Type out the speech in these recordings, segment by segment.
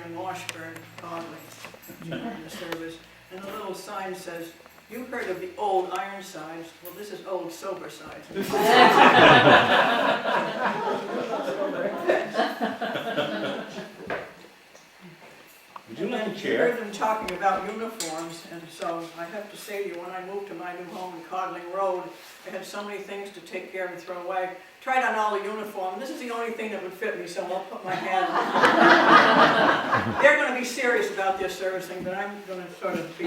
in Washburn, Conley, in the service. And a little sign says, "You've heard of the old Ironsides. Well, this is old sober sides." Would you like a And you chair? heard them talking about uniforms, and so I have to say to you, when I moved to my new home in Codling Road, I had so many things to take care of and throw away. Tried on all the uniform. This is the only thing that would fit me, so I'll put my hand on it. They're going to be serious about their servicing, but I'm going to sort of be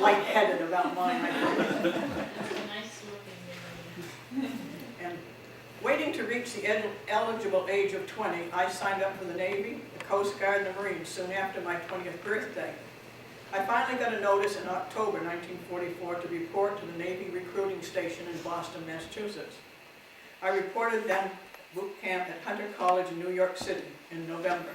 lightheaded about mine, I think. Nice looking. And waiting to reach the eligible age of 20, I signed up for the Navy, the Coast Guard, and the Marines soon after my 20th birthday. I finally got a notice in October 1944 to report to the Navy recruiting station in Boston, Massachusetts. I reported then boot camp at Hunter College in New York City in November.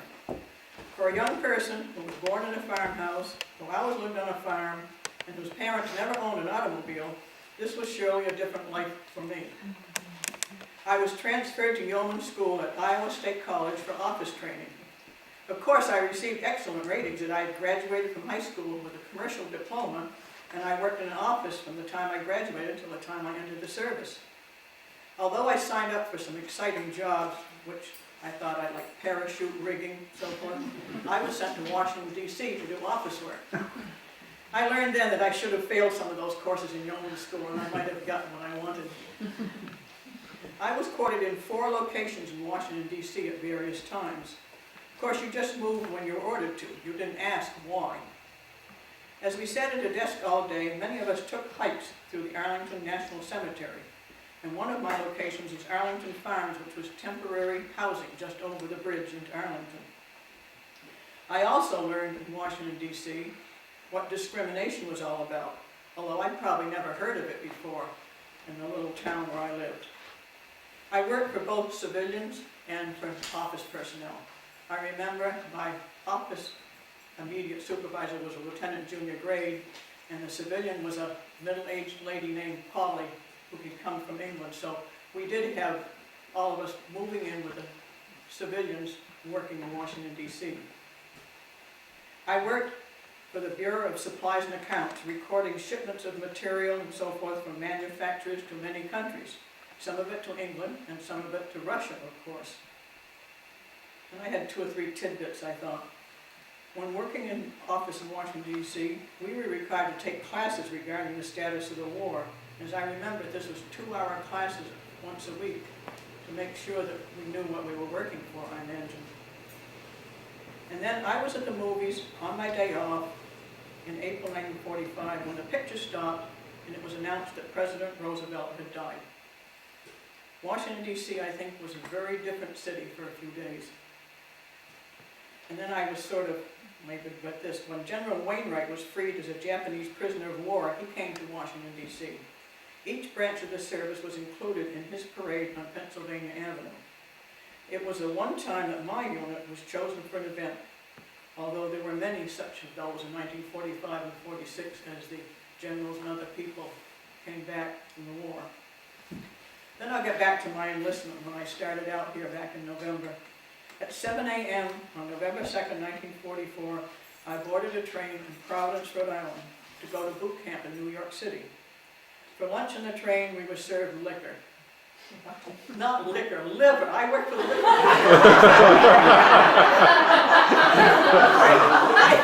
For a young person who was born in a farmhouse, who always lived on a farm, and whose parents never owned an automobile, this was surely a different life for me. I was transferred to yeoman school at Iowa State College for office training. Of course, I received excellent ratings, and I had graduated from high school with a commercial diploma, and I worked in an office from the time I graduated till the time I entered the service. Although I signed up for some exciting jobs, which I thought I'd like parachute rigging, so forth, I was sent to Washington, D.C. to do office work. I learned then that I should have failed some of those courses in yeoman school, and I might have gotten what I wanted. I was quartered in 4 locations in Washington, D.C. at various times. Of course, you just moved when you were ordered to. You didn't ask why. As we sat at a desk all day, many of us took hikes through the Arlington National Cemetery. And one of my locations was Arlington Farms, which was temporary housing just over the bridge into Arlington. I also learned in Washington, D.C. what discrimination was all about, although I'd probably never heard of it before in the little town where I lived. I worked for both civilians and for office personnel. I remember my office immediate supervisor was a lieutenant junior grade, and the civilian was a middle-aged lady named Polly, who had come from England. So we did have all of us moving in with the civilians working in Washington, D.C. I worked for the Bureau of Supplies and Accounts, recording shipments of material and so forth from manufacturers to many countries. Some of it to England, and some of it to Russia, of course. And I had 2 or 3 tidbits, I thought. When working in office in Washington, D.C., we were required to take classes regarding the status of the war. As I remember, this was 2-hour classes once a week to make sure that we knew what we were working for, I imagine. And then I was at the movies on my day off in April 1945 when the picture stopped and it was announced that President Roosevelt had died. Washington, D.C., I think, was a very different city for a few days. And then I was sort of, maybe about this, when General Wainwright was freed as a Japanese prisoner of war, he came to Washington, D.C. Each branch of the service was included in his parade on Pennsylvania Avenue. It was the one time that my unit was chosen for an event, although there were many such of those in 1945 and 46 as the generals and other people came back from the war. Then I'll get back to my enlistment when I started out here back in November. At 7 a.m. on November 2nd, 1944, I boarded a train in Providence, Rhode Island to go to boot camp in New York City. For lunch on the train, we were served liquor. Not liquor, liver. I worked for the liquor. I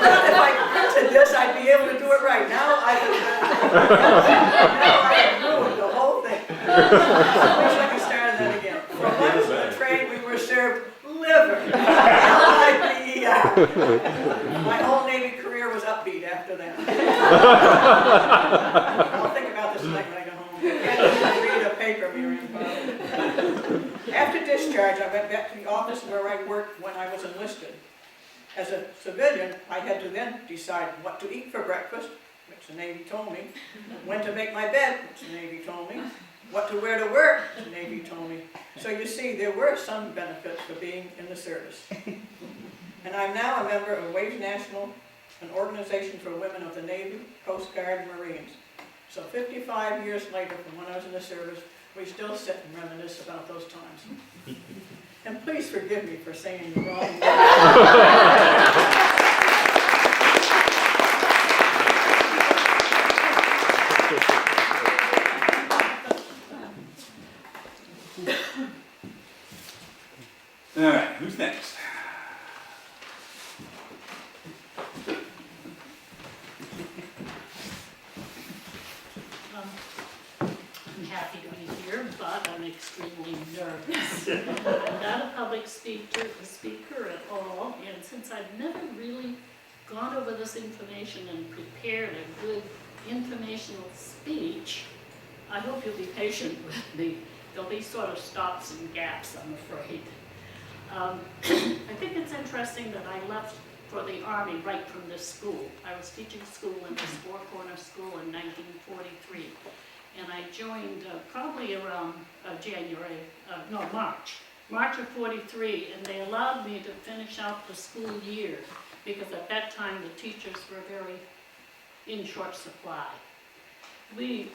thought if I printed this, I'd be able to do it right. Now I have ruined the whole thing. I wish I could start that again. For lunch on the train, we were served liver. L-I-V-E-R. My whole Navy career was upbeat after that. I'll think about this tonight when I go home. I can't read a paper, Miriam. After discharge, I went back to the office where I worked when I was enlisted. As a civilian, I had to then decide what to eat for breakfast, which the Navy told me, when to make my bed, which the Navy told me, what to wear to work, which the Navy told me. So you see, there were some benefits for being in the service. And I'm now a member of Wage National, an organization for women of the Navy, Coast Guard, and Marines. So 55 years later from when I was in the service, we still sit and reminisce about those times. And please forgive me for saying the wrong word. All right, who's next? I'm happy to be here, but I'm extremely nervous. I'm not a public speaker at all, and since I've never really gone over this information and prepared a good informational speech, I hope you'll be patient with me. There'll be sort of stops and gaps, I'm afraid. I think it's interesting that I left for the Army right from this school. I was teaching school in this Four Corner School in 1943. And I joined probably around March of 43, and they allowed me to finish out the school year because at that time the teachers were very in short supply. We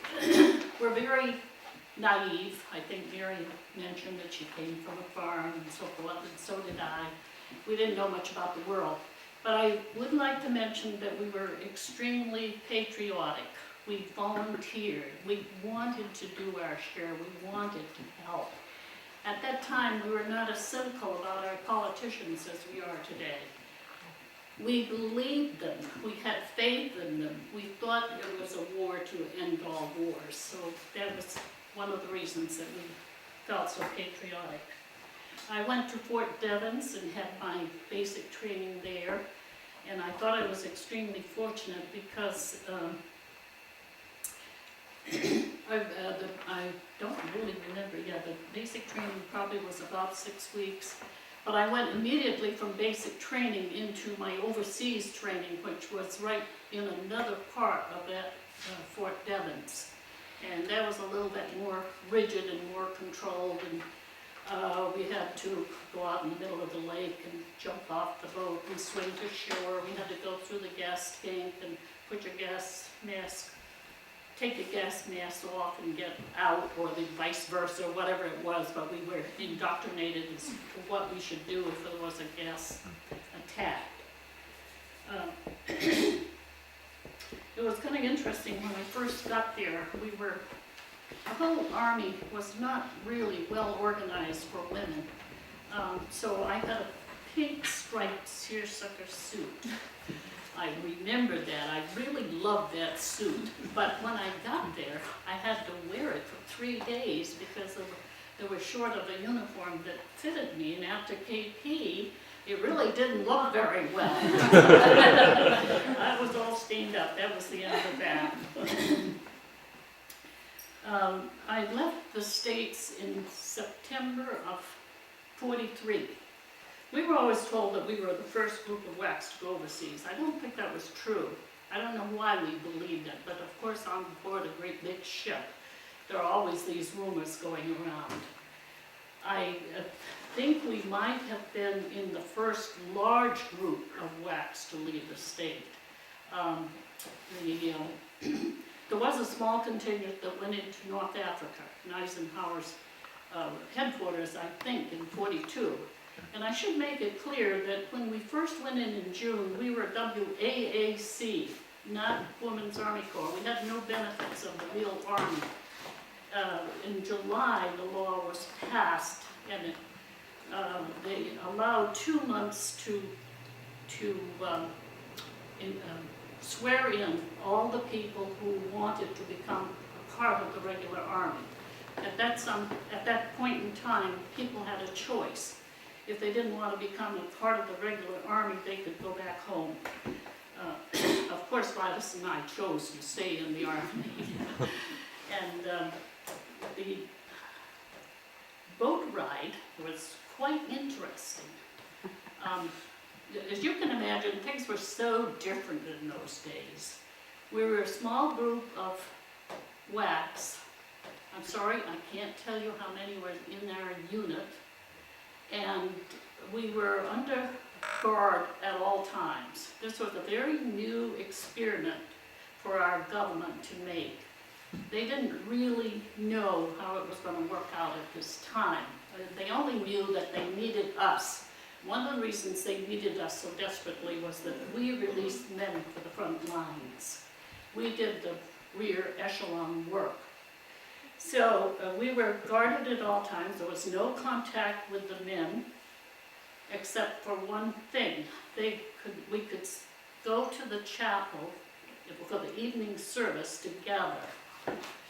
were very naive. I think Mary mentioned that she came from a farm and so forth, and so did I. We didn't know much about the world. But I would like to mention that we were extremely patriotic. We volunteered. We wanted to do our share. We wanted to help. At that time, we were not as cynical about our politicians as we are today. We believed them. We had faith in them. We thought there was a war to end all wars. So that was one of the reasons that we felt so patriotic. I went to Fort Devens and had my basic training there. And I thought I was extremely fortunate because I don't really remember, the basic training probably was about 6 weeks, but I went immediately from basic training into my overseas training, which was right in another part of that Fort Devens. And that was a little bit more rigid and more controlled, and we had to go out in the middle of the lake and jump off the boat and swim to shore. We had to go through the gas tank and put your gas mask, take the gas mask off and get out, or the vice versa, whatever it was, but we were indoctrinated as to what we should do if there was a gas attack. It was kind of interesting when I first got there. The whole Army was not really well organized for women. So I had a pink striped seersucker suit. I remember that. I really loved that suit. But when I got there, I had to wear it for 3 days because they were short of a uniform that fitted me. And after KP, it really didn't look very well. I was all stained up. That was the end of that. I left the States in September of 43. We were always told that we were the first group of WACs to go overseas. I don't think that was true. I don't know why we believed it, but of course on board a great big ship, there are always these rumors going around. I think we might have been in the first large group of WACs to leave the state. There was a small contingent that went into North Africa, in Eisenhower's headquarters, I think, in 42. And I should make it clear that when we first went in June, we were WAAC, not Women's Army Corps. We had no benefits of the real Army. In July, the law was passed, and they allowed 2 months to swear in all the people who wanted to become a part of the regular Army. At that point in time, people had a choice. If they didn't want to become a part of the regular Army, they could go back home. Of course, Gladys and I chose to stay in the Army. And the boat ride was quite interesting. As you can imagine, things were so different in those days. We were a small group of WACs. I'm sorry, I can't tell you how many were in our unit. And we were under guard at all times. This was a very new experiment for our government to make. They didn't really know how it was going to work out at this time. They only knew that they needed us. One of the reasons they needed us so desperately was that we released men for the front lines. We did the rear echelon work. So we were guarded at all times. There was no contact with the men. except for one thing. We could go to the chapel for the evening service together.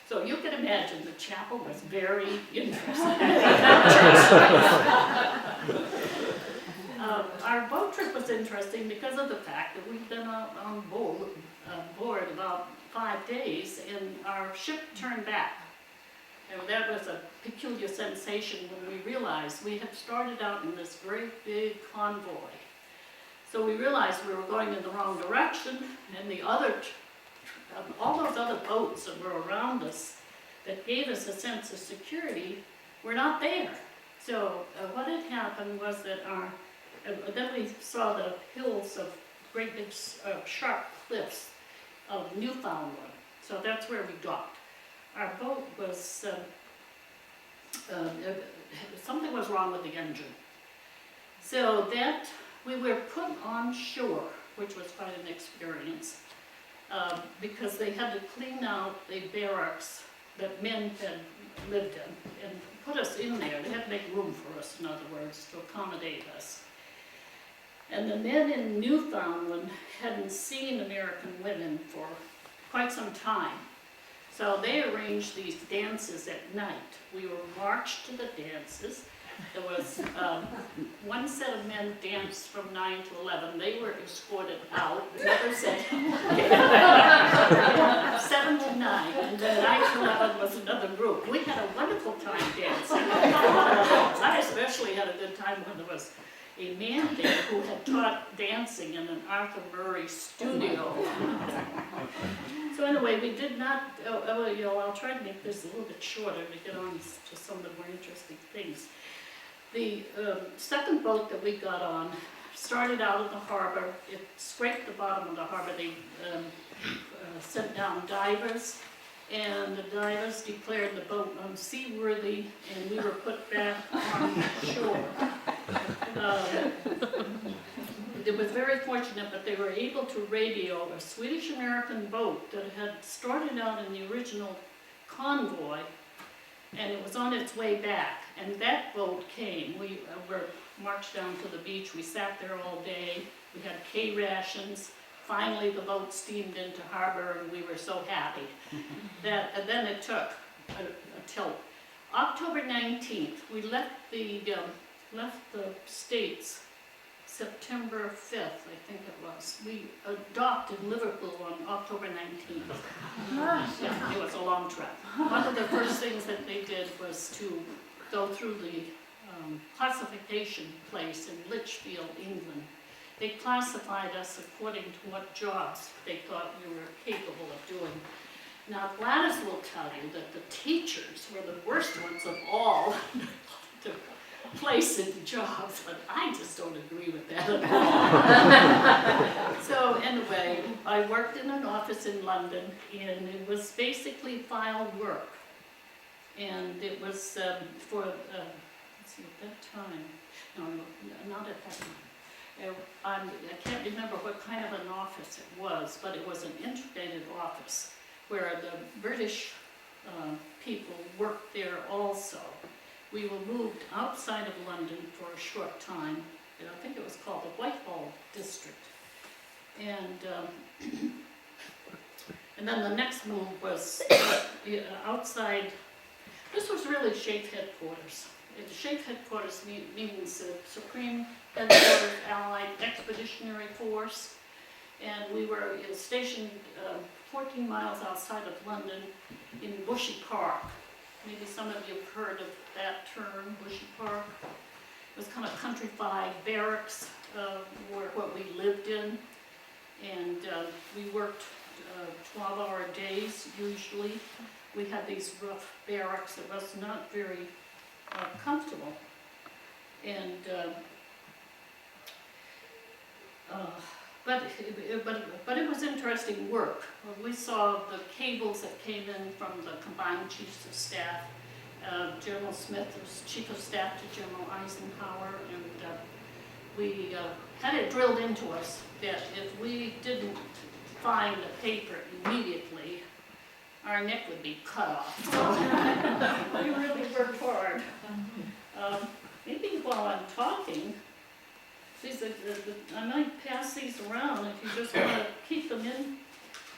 So you can imagine the chapel was very interesting. Our boat trip was interesting because of the fact that we'd been on board about 5 days, and our ship turned back. And that was a peculiar sensation when we realized we had started out in this great big convoy. So we realized we were going in the wrong direction, and the other, all those other boats that were around us that gave us a sense of security were not there. So what had happened was that then we saw the hills of great big sharp cliffs of Newfoundland. So that's where we docked. Our boat was, something was wrong with the engine. So that we were put on shore, which was quite an experience, because they had to clean out the barracks that men had lived in and put us in there. They had to make room for us, in other words, to accommodate us. And the men in Newfoundland hadn't seen American women for quite some time. So they arranged these dances at night. We were marched to the dances. There was one set of men danced from 9 to 11. They were escorted out. Another set, 7 to 9, and then 9 to 11 was another group. We had a wonderful time dancing. I especially had a good time when there was a man there who had taught dancing in an Arthur Murray studio. So anyway, we did not, I'll try to make this a little bit shorter to get on to some of the more interesting things. The second boat that we got on started out in the harbor. It scraped the bottom of the harbor. They sent down divers, and the divers declared the boat unseaworthy, and we were put back on shore. It was very fortunate, but they were able to radio a Swedish-American boat that had started out in the original convoy, and it was on its way back. And that boat came. We were marched down to the beach. We sat there all day. We had K rations. Finally, the boat steamed into harbor, and we were so happy. And then it took until October 19th. We left the States September 5th, I think it was. We docked in Liverpool on October 19th. Yeah, it was a long trip. One of the first things that they did was to go through the classification place in Lichfield, England. They classified us according to what jobs they thought we were capable of doing. Now, Gladys will tell you that the teachers were the worst ones of all to place in jobs, but I just don't agree with that at all. So anyway, I worked in an office in London, and it was basically file work. And it was for, let's see, at that time, no, not at that time. I can't remember what kind of an office it was, but it was an integrated office where the British people worked there also. We were moved outside of London for a short time, and I think it was called the Whitehall District. And then the next move was outside. This was really SHAEF headquarters. SHAEF headquarters means Supreme Headquarters Allied Expeditionary Force, and we were stationed 14 miles outside of London in Bushy Park. Maybe some of you have heard of that term, Bushy Park. It was kind of countrified barracks were what we lived in, and we worked 12-hour days usually. We had these rough barracks. It was not very comfortable, and but it was interesting work. We saw the cables that came in from the combined chiefs of staff. General Smith was chief of staff to General Eisenhower, and we had it drilled into us that if we didn't find a paper immediately, our neck would be cut off. So we really worked hard. Maybe while I'm talking, these are, I might pass these around if you just wanna keep them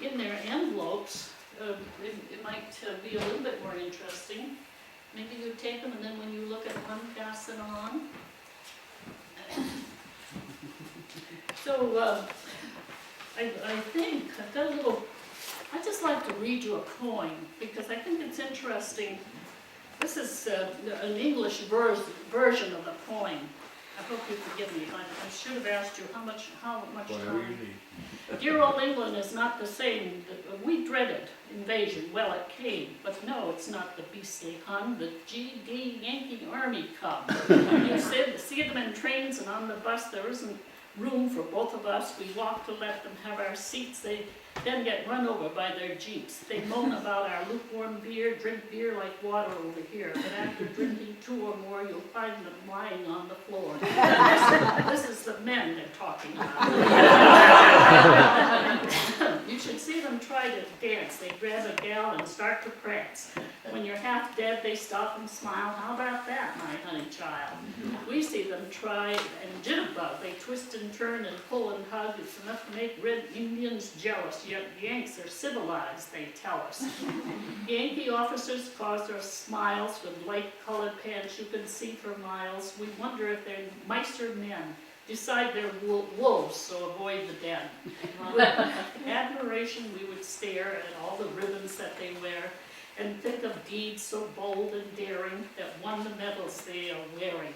in their envelopes. It might be a little bit more interesting. Maybe you take them and then when you look at one, pass it on. So, I think, I've got a little, I'd just like to read you a poem, because I think it's interesting. This is an English version of the poem. I hope you forgive me, I should have asked you how much Whatever you time. need. Dear old England is not the same. We dreaded invasion. Well, it came, but no, it's not the beastly Hun. The GD Yankee Army come. You see them in trains and on the bus. There isn't room for both of us. We walk to let them have our seats. They then get run over by their jeeps. They moan about our lukewarm beer, drink beer like water over here. But after drinking 2 or more, you'll find them lying on the floor. This is the men they're talking about. You should see them try to dance. They grab a gal and start to prance. When you're half dead, they stop and smile. How about that, my honey child? We see them try and jitterbug. They twist and turn and pull and hug. It's enough to make red Indians jealous. Yet Yanks are civilized, they tell us. Yankee officers cause their smiles with light-colored pants you can see for miles. We wonder if they're micer men. Decide they're wolves, so avoid the den. With admiration, we would stare at all the ribbons that they wear and think of deeds so bold and daring that won the medals they are wearing.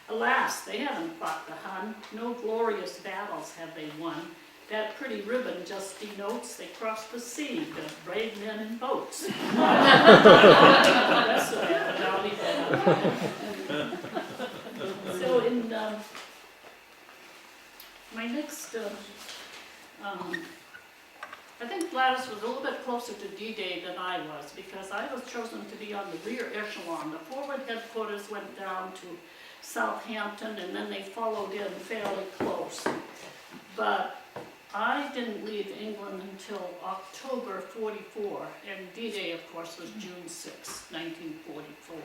Alas, they haven't fought the Hun. No glorious battles have they won. That pretty ribbon just denotes they crossed the sea, the brave men in boats. The rest of it, but I'll leave that out. So in my next, I think Gladys was a little bit closer to D-Day than I was, because I was chosen to be on the rear echelon. The forward headquarters went down to Southampton, and then they followed in fairly close. But I didn't leave England until October 44, and D-Day, of course, was June 6, 1944.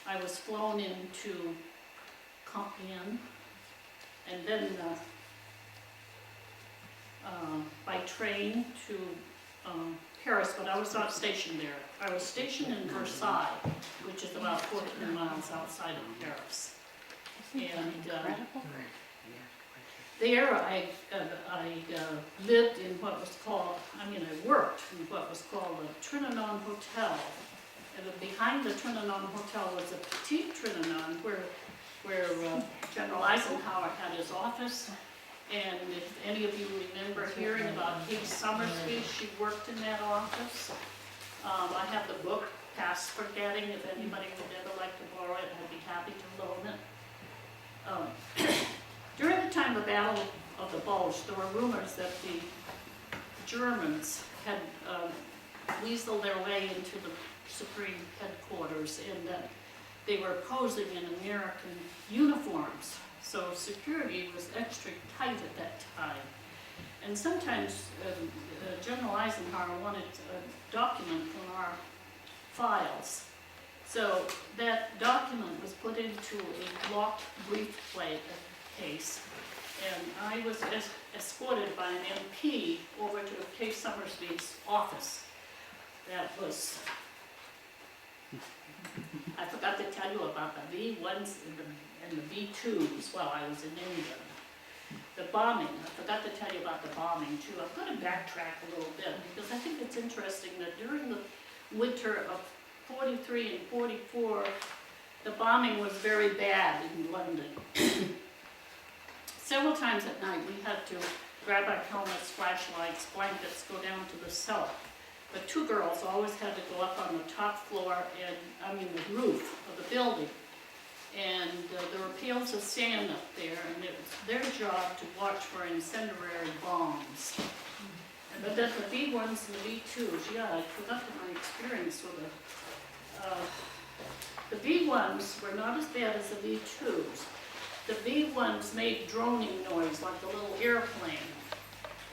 I was flown into Compiègne, and then by train to Paris, but I was not stationed there. I was stationed in Versailles, which is about 14 miles outside of Paris. And there I lived in what was called, I worked in what was called the Trianon Hotel. And behind the Trianon Hotel was a Petit Trianon where General Eisenhower had his office. And if any of you remember hearing about Kate Summersby, she worked in that office. I have the book, Past Forgetting. If anybody would ever like to borrow it, I'd be happy to loan it. During the time of the Battle of the Bulge, there were rumors that the Germans had weaseled their way into the Supreme Headquarters and that they were posing in American uniforms. So security was extra tight at that time. And sometimes General Eisenhower wanted a document from our files. So that document was put into a locked briefcase, and I was escorted by an MP over to Kay Summersby's office. That was, I forgot to tell you about the V1s and the V2s while I was in England. The bombing, I forgot to tell you about the bombing too. I'm going to backtrack a little bit because I think it's interesting that during the winter of 43 and 44, the bombing was very bad in London. Several times at night we had to grab our helmets, flashlights, blankets, go down to the cellar. But 2 girls always had to go up on the top floor and, the roof of the building. And there were pails of sand up there, and it was their job to watch for incendiary bombs. But then the V1s and the V2s, yeah, I forgot my experience with it. The V1s were not as bad as the V2s. The V1s made droning noise like a little airplane,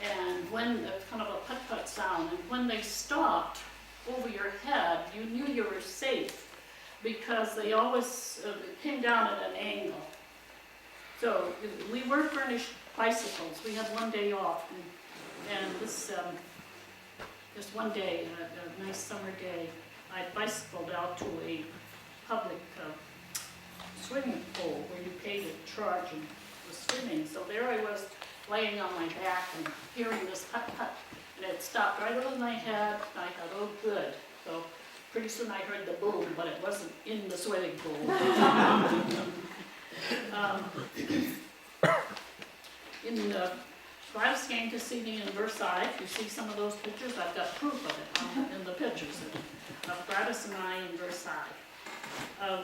and when kind of a putt-putt sound, and when they stopped over your head, you knew you were safe because they always came down at an angle. So we were furnished bicycles. We had one day off, and this just one day, a nice summer day, I bicycled out to a public swimming pool where you paid a charge and was swimming. So there I was, laying on my back and hearing this hut hut, and it stopped right over my head. And I thought, oh, good. So pretty soon I heard the boom, but it wasn't in the swimming pool. So I was going to see me in Versailles. If you see some of those pictures, I've got proof of it in the pictures of Gladys and I in Versailles.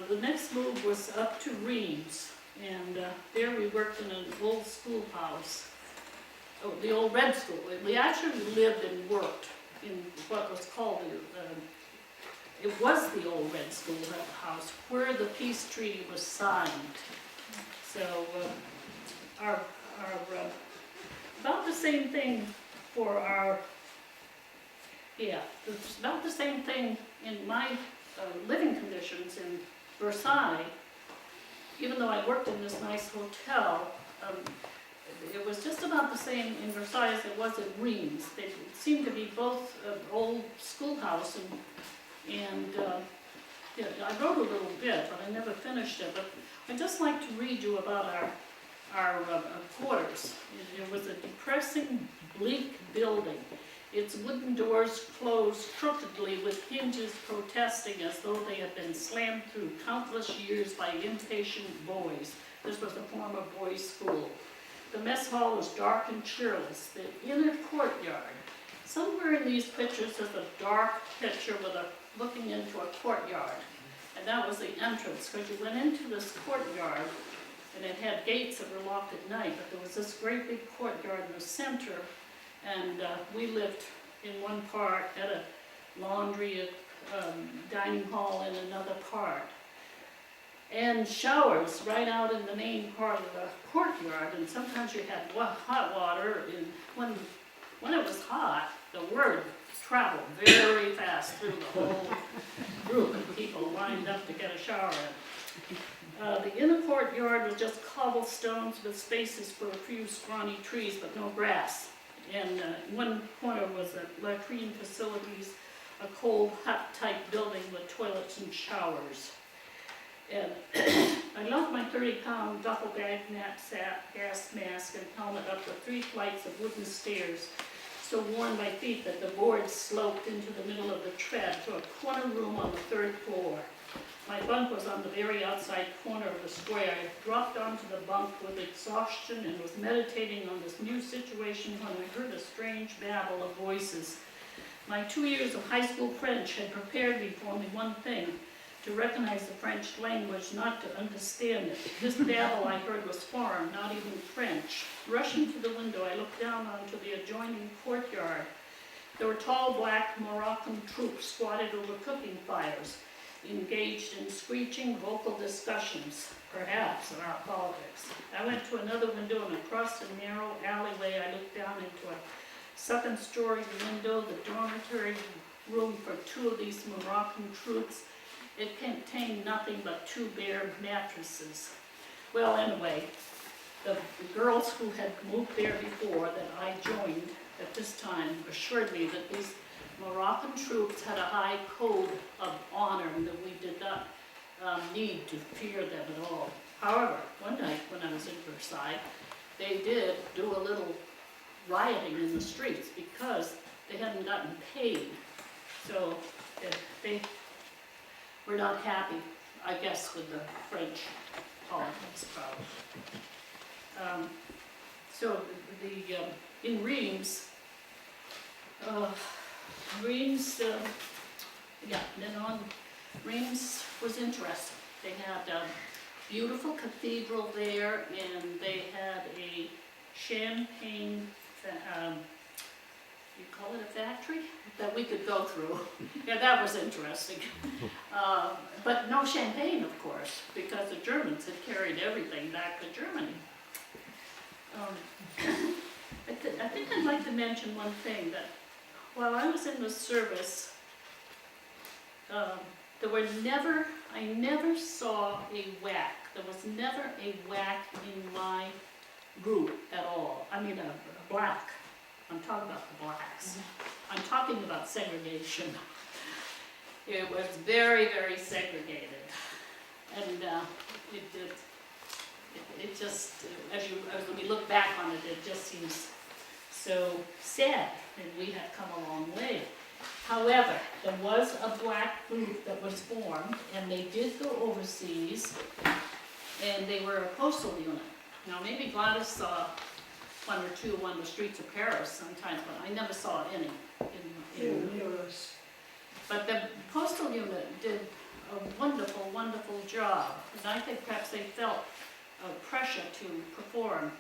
The next move was up to Reims, and there we worked in an old schoolhouse, the old Red School. We actually lived and worked in what was called it was the old Red Schoolhouse, where the peace treaty was signed. So our about the same thing for our, it's about the same thing in my living conditions in Versailles. Even though I worked in this nice hotel, it was just about the same in Versailles as it was in Reims. They seemed to be both old schoolhouse, and I wrote a little bit, but I never finished it. But I'd just like to read you about our quarters. It was a depressing, bleak building. Its wooden doors closed crookedly with hinges protesting as though they had been slammed through countless years by impatient boys. This was a former boys' school. The mess hall was dark and cheerless. The inner courtyard. Somewhere in these pictures is a dark picture with looking into a courtyard. And that was the entrance, because you went into this courtyard, and it had gates that were locked at night, but there was this great big courtyard in the center, and we lived in one part, had a laundry, dining hall in another part, and showers right out in the main part of the courtyard. And sometimes you had hot water, and when it was hot, the word traveled very fast through the whole group of people lined up to get a shower in. The inner courtyard was just cobblestones with spaces for a few scrawny trees, but no grass. And one corner was a latrine facilities, a cold hut-type building with toilets and showers. And I loved my 30-pound duffel bag, knapsack, gas mask, and helmet up the 3 flights of wooden stairs, so worn by feet that the boards sloped into the middle of the tread to a corner room on the 3rd floor. My bunk was on the very outside corner of the square. I dropped onto the bunk with exhaustion and was meditating on this new situation when I heard a strange babble of voices. My 2 years of high school French had prepared me for only one thing: to recognize the French language, not to understand it. This babble I heard was foreign, not even French. Rushing to the window, I looked down onto the adjoining courtyard. There were tall black Moroccan troops squatted over cooking fires, engaged in screeching vocal discussions, perhaps about politics. I went to another window, and across a narrow alleyway I looked down into a 2nd-story window, the dormitory room for 2 of these Moroccan troops. It contained nothing but 2 bare mattresses. Well, anyway, the girls who had moved there before that I joined at this time assured me that these Moroccan troops had a high code of honor and that we did not need to fear them at all. However, one night when I was in Versailles, they did do a little rioting in the streets because they hadn't gotten paid. So they were not happy, I guess, with the French politics probably. So in Reims, Reims was interesting. They had a beautiful cathedral there, and they had a champagne, you call it a factory, that we could go through. Yeah, that was interesting. But no champagne, of course, because the Germans had carried everything back to Germany. I think I'd like to mention one thing, that while I was in the service, I never saw a whack. There was never a whack in my group at all. I mean, a black. I'm talking about the blacks. I'm talking about segregation. It was very, very segregated. And it just, as we look back on it, it just seems so sad, and we have come a long way. However, there was a black group that was formed, and they did go overseas, and they were a postal unit. Now, maybe Gladys saw one or two on the streets of Paris sometimes, but I never saw any in Yes. But the postal unit did a wonderful, wonderful job, and I think perhaps they felt pressure to perform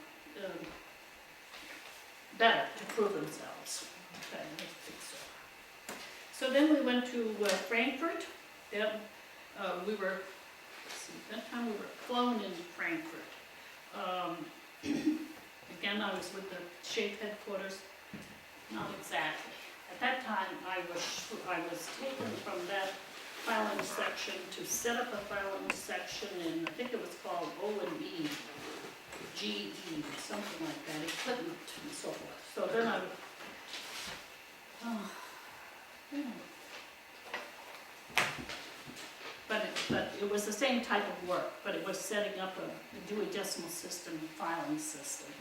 better, to prove themselves. Okay, I think so. So then we went to Frankfurt. Then we were, let's see, that time we were flown into Frankfurt. Again, I was with the SHAPE headquarters. Not exactly. At that time, I was taken from that filing section to set up a filing section in, I think it was called O&E, GE, something like that, equipment and so forth. So then I, but it was the same type of work, but it was setting up a Dewey Decimal System filing system.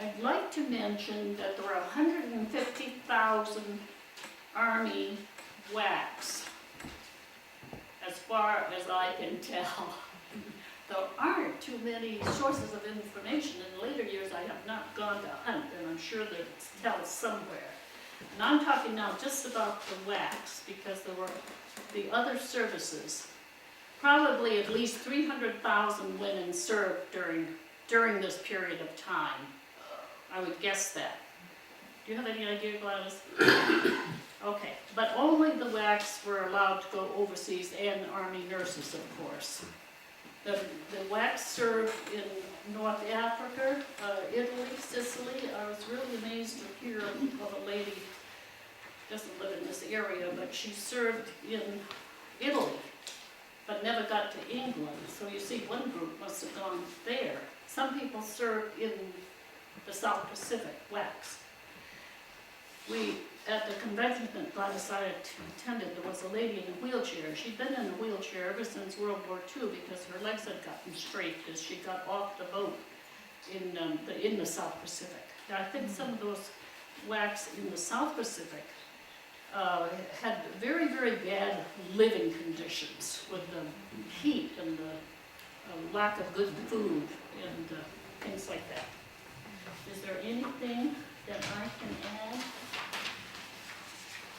I'd like to mention that there are 150,000 Army WACs, as far as I can tell. There aren't too many sources of information. In later years, I have not gone to hunt, and I'm sure that it's tells somewhere. And I'm talking now just about the WACs, because there were the other services. Probably at least 300,000 went and served during this period of time. I would guess that. Do you have any idea, Gladys? Okay, but only the WACs were allowed to go overseas, and Army nurses, of course. The WACs served in North Africa, Italy, Sicily. I was really amazed to hear of a lady, doesn't live in this area, but she served in Italy, but never got to England. So you see, one group must have gone there. Some people served in the South Pacific, WACs. At the convention that Gladys I attended, there was a lady in a wheelchair. She'd been in a wheelchair ever since World War II because her legs had gotten straight as she got off the boat in the South Pacific. Now, I think some of those WACs in the South Pacific had very, very bad living conditions with the heat and the lack of good food and things like that. Is there anything that I can add?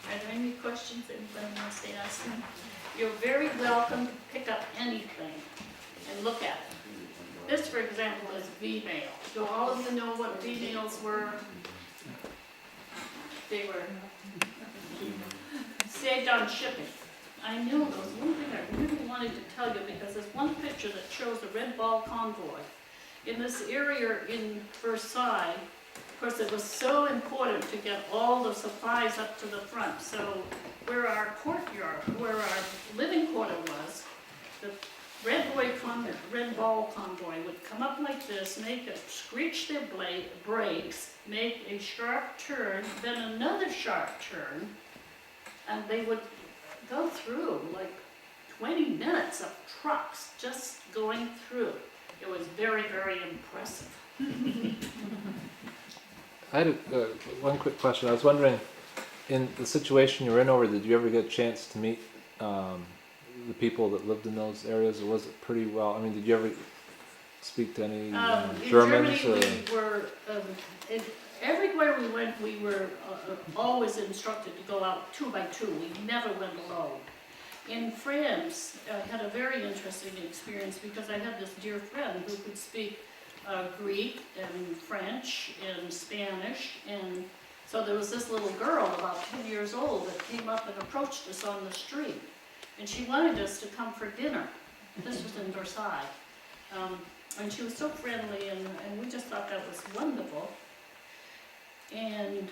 Are there any questions that anybody wants to ask me? You're very welcome to pick up anything and look at it. This, for example, is V-mail. Do all of you know what V-mails were? They were saved on shipping. I knew there was one thing I really wanted to tell you, because there's one picture that shows a red ball convoy. In this area in Versailles, of course, it was so important to get all the supplies up to the front. So where our courtyard, where our living quarter was, the red ball convoy would come up like this, screech their brakes, make a sharp turn, then another sharp turn, and they would go through like 20 minutes of trucks just going through. It was very, very impressive. I had one quick question. I was wondering, in the situation you were in over, did you ever get a chance to meet the people that lived in those areas, or was it pretty well? I mean, did you ever speak to any Germans? In Germany, we were, everywhere we went, we were always instructed to go out 2 by 2. We never went alone. In France, I had a very interesting experience because I had this dear friend who could speak Greek and French and Spanish, and so there was this little girl about 10 years old that came up and approached us on the street, and she wanted us to come for dinner. This was in Versailles, and she was so friendly, and we just thought that was wonderful. And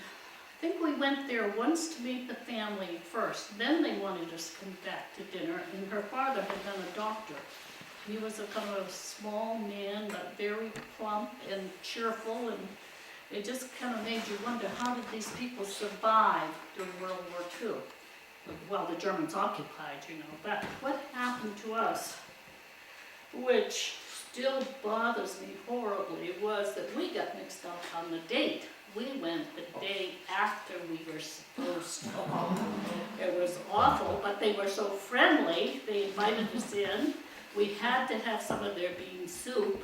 think we went there once to meet the family first, then they wanted us to come back to dinner, and her father had been a doctor. He was a kind of a small man, but very plump and cheerful, and it just kind of made you wonder, how did these people survive during World War II? Well, the Germans occupied, you know, but what happened to us, which still bothers me horribly, was that we got mixed up on the date. We went the day after we were supposed to. It was awful, but they were so friendly. They invited us in. We had to have some of their bean soup,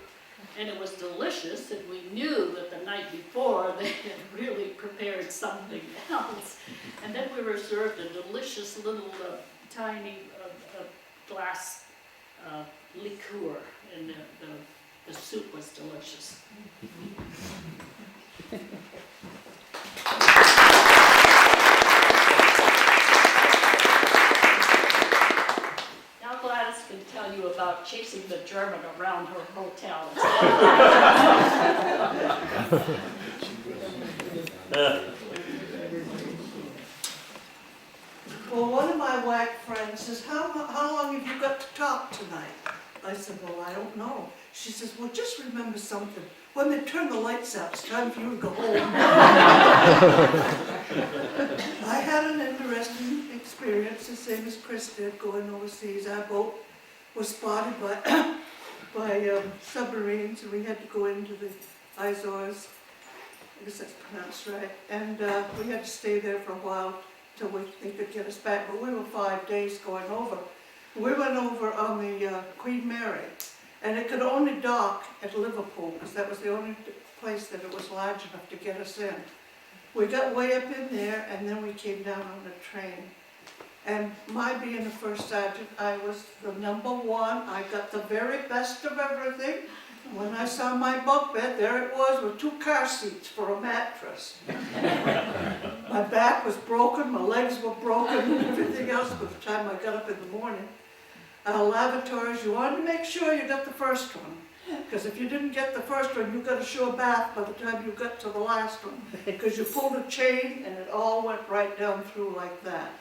and it was delicious, and we knew that the night before they had really prepared something else. And then we were served a delicious little tiny glass liqueur, and the soup was delicious. Now Gladys can tell you about chasing the German around her hotel. Well, one of my whack friends says, how long have you got to talk tonight? I said, well, I don't know. She says, well, just remember something. When they turn the lights out, it's time for you to go home. I had an interesting experience, the same as Chris did, going overseas. Our boat was spotted by submarines, and we had to go into the Azores. I guess that's pronounced right. And we had to stay there for a while till they could get us back. But we were 5 days going over. We went over on the Queen Mary, and it could only dock at Liverpool, because that was the only place that it was large enough to get us in. We got way up in there, and then we came down on the train. And my being the first sergeant, I was the number one. I got the very best of everything. When I saw my bunk bed, there it was with 2 car seats for a mattress. My back was broken, my legs were broken, and everything else by the time I got up in the morning. Lavatories, you wanted to make sure you got the first one. Because if you didn't get the first one, you got a sure bath by the time you got to the last one. Because you pulled a chain and it all went right down through like that.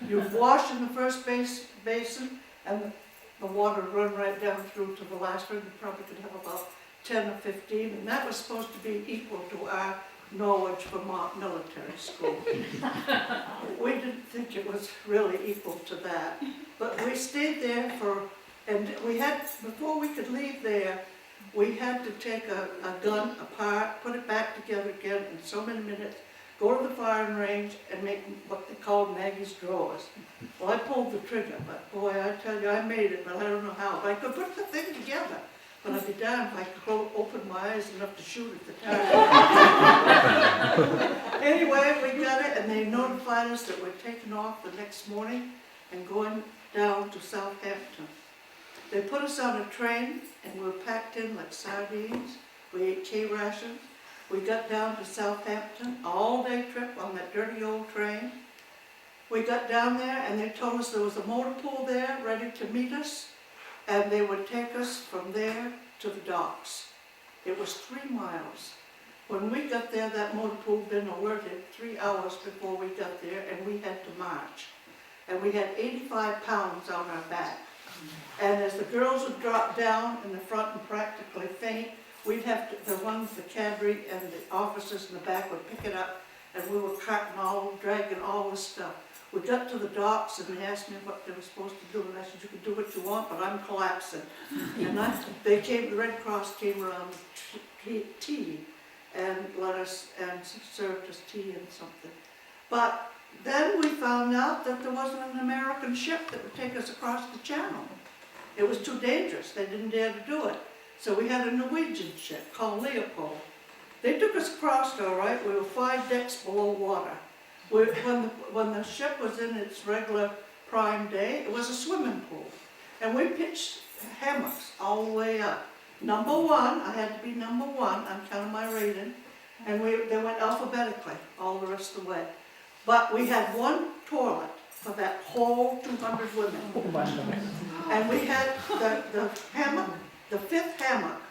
You'd wash in the first basin, and the water would run right down through to the last one. You probably could have about 10 or 15, and that was supposed to be equal to our Norwich, Vermont military school. We didn't think it was really equal to that. But we stayed there and we had, before we could leave there, we had to take a gun apart, put it back together again in so many minutes, go to the firing range and make what they call Maggie's drawers. Well, I pulled the trigger, but boy, I tell you, I made it, but I don't know how. But I could put the thing together. But I'd be damned if I could open my eyes enough to shoot at the target. Anyway, we got it, and they notified us that we're taking off the next morning and going down to Southampton. They put us on a train, and we were packed in like sardines. We ate K rations. We got down to Southampton, all-day trip on that dirty old train. We got down there, and they told us there was a motor pool there ready to meet us, and they would take us from there to the docks. It was 3 miles. When we got there, that motor pool had been alerted 3 hours before we got there, and we had to march. And we had 85 pounds on our back. And as the girls would drop down in the front and practically faint, we'd have to, the ones, the cadre and the officers in the back would pick it up, and we were dragging all this stuff. We got to the docks, and they asked me what they were supposed to do, and I said, you can do what you want, but I'm collapsing. And the Red Cross came around with tea and let us, and served us tea and something. But then we found out that there wasn't an American ship that would take us across the channel. It was too dangerous. They didn't dare to do it. So we had a Norwegian ship called Leopold. They took us across all right. We were 5 decks below water. When the ship was in its regular prime day, it was a swimming pool. And we pitched hammocks all the way up. Number 1, I had to be number 1 on account of my rating. And they went alphabetically all the rest of the way. But we had 1 toilet for that whole 200 women. And we had the hammock, the 5th hammock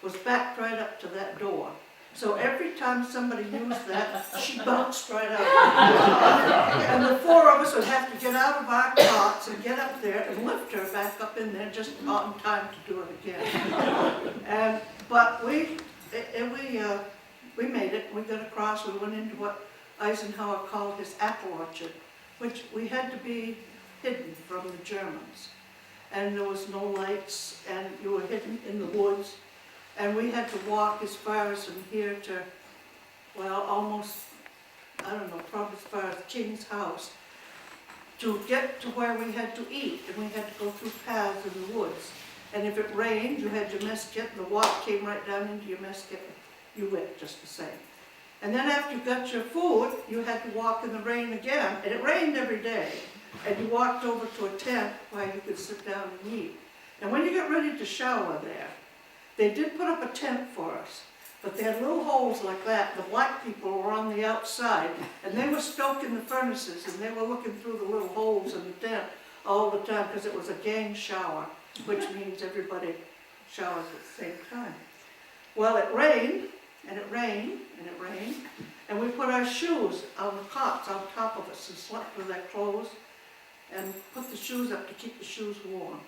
was backed right up to that door. So every time somebody used that, she bounced right out. And the four of us would have to get out of our cots and get up there and lift her back up in there just on time to do it again. But we made it. We got across. We went into what Eisenhower called his apple orchard, which we had to be hidden from the Germans. And there was no lights, and you were hidden in the woods. And we had to walk as far as from here to, well, almost, I don't know, probably as far as King's house, to get to where we had to eat. And we had to go through paths in the woods. And if it rained, you had your mess kit, and the water came right down into your mess kit. You wet just the same. And then after you got your food, you had to walk in the rain again. And it rained every day. And you walked over to a tent where you could sit down and eat. And when you got ready to shower there, they did put up a tent for us. But they had little holes like that. The black people were on the outside. And they were stoking the furnaces. And they were looking through the little holes in the tent all the time because it was a gang shower, which means everybody showers at the same time. Well, it rained. And it rained, and it rained, and we put our shoes on the cots on top of us and slept with our clothes and put the shoes up to keep the shoes warm.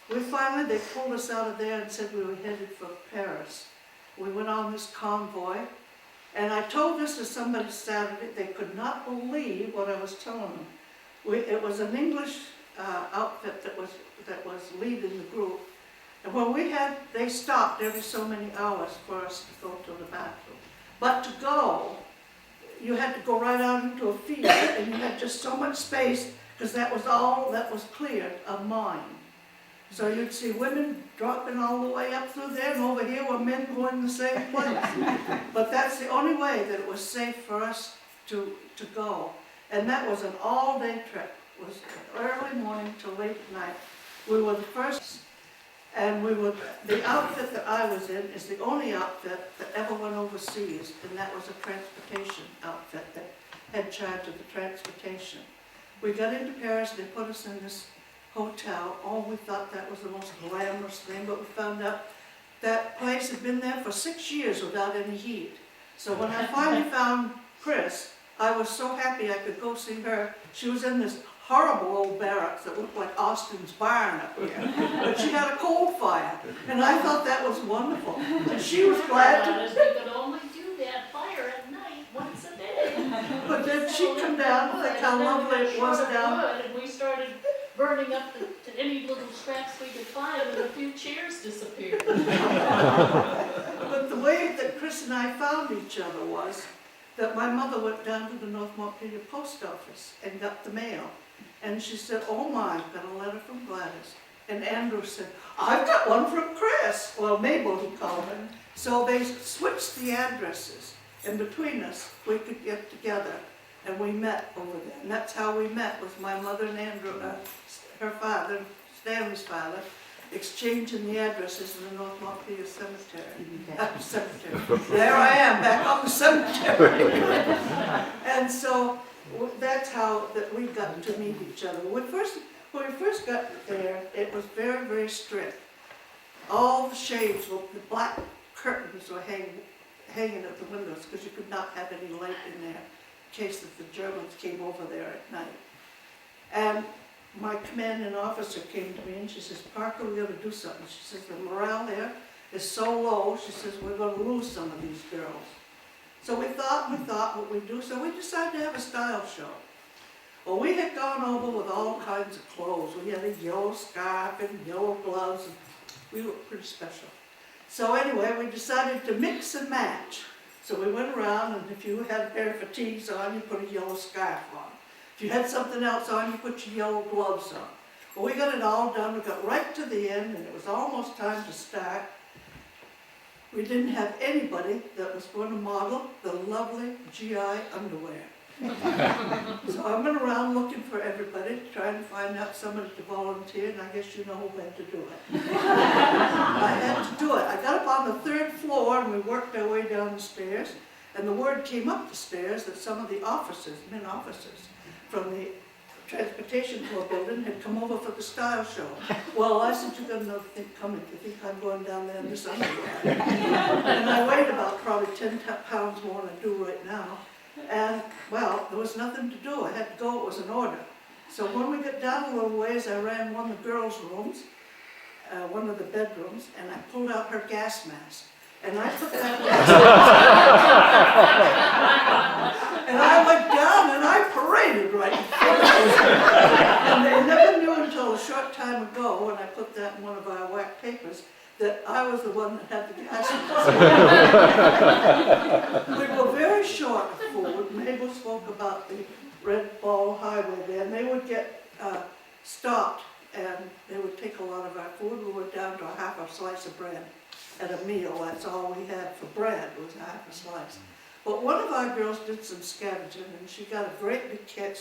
They pulled us out of there and said we were headed for Paris. We went on this convoy, and I told this to somebody Saturday. They could not believe what I was telling them. It was an English outfit that was leading the group. And when they stopped every so many hours for us to go to the bathroom. But to go, you had to go right out into a field, and you had just so much space, because that was all that was cleared of mine. So you'd see women dropping all the way up through there, and over here were men going the same place. But that's the only way that it was safe for us to go. And that was an all-day trip. It was early morning till late at night. We were the first. And the outfit that I was in is the only outfit that ever went overseas, and that was a transportation outfit that had charge of the transportation. We got into Paris, they put us in this hotel. Oh, we thought that was the most glamorous thing, but we found out that place had been there for 6 years without any heat. So when I finally found Chris, I was so happy I could go see her. She was in this horrible old barracks that looked like Austin's barn up here. But she had a coal fire, and I thought that was wonderful. And she was glad to. We could only do that fire at night, once a day. But then she'd come down and think how lovely it was down. And we started burning up to any little scraps we could find, and a few chairs disappeared. But the way that Chris and I found each other was that my mother went down to the North Montpelier post office and got the mail. And she said, oh my, I've got a letter from Gladys. And Andrew said, I've got one from Chris. Well, Mabel, he called her. So they switched the addresses. And between us, we could get together. And we met over there. And that's how we met, was my mother and Andrew, her father, Stanley's father, exchanging the addresses in the North Montpelier cemetery. There I am, back on the cemetery. And so that's how that we got to meet each other. When we first got there, it was very, very strict. All the shades, the black curtains were hanging at the windows because you could not have any light in there in case that the Germans came over there at night. And my commanding officer came to me and she says, Parker, we got to do something. She says, the morale there is so low. She says, we're going to lose some of these girls. So we thought what we'd do, so we decided to have a style show. Well, we had gone over with all kinds of clothes. We had a yellow scarf and yellow gloves, and we looked pretty special. So anyway, we decided to mix and match. So we went around, and if you had a pair of fatigues on, you put a yellow scarf on. If you had something else on, you put your yellow gloves on. Well, we got it all done. We got right to the end, and it was almost time to start. We didn't have anybody that was going to model the lovely GI underwear. So I went around looking for everybody, trying to find out somebody to volunteer, and I guess you know when to do it. I had to do it. I got up on the 3rd floor, and we worked our way down the stairs, and the word came up the stairs that some of the officers, men officers, from the transportation tour building had come over for the style show. Well, I said, you got another thing coming, you think I'm going down there in this underwear? And I weighed about probably 10 pounds more than I do right now. And, well, there was nothing to do. I had to go, it was an order. So when we got down a little ways, I ran one of the girls' rooms, one of the bedrooms, and I pulled out her gas mask. And I put that and I went down and I paraded right in front of them. And they never knew until a short time ago, when I put that in one of our whack papers, that I was the one that had the gas mask. We were very short of food. Mabel spoke about the Red Ball Highway there, and they would get stopped, and they would take a lot of our food. We were down to a half a slice of bread at a meal. That's all we had for bread, was a half a slice. But one of our girls did some scavenging, and she got a great big can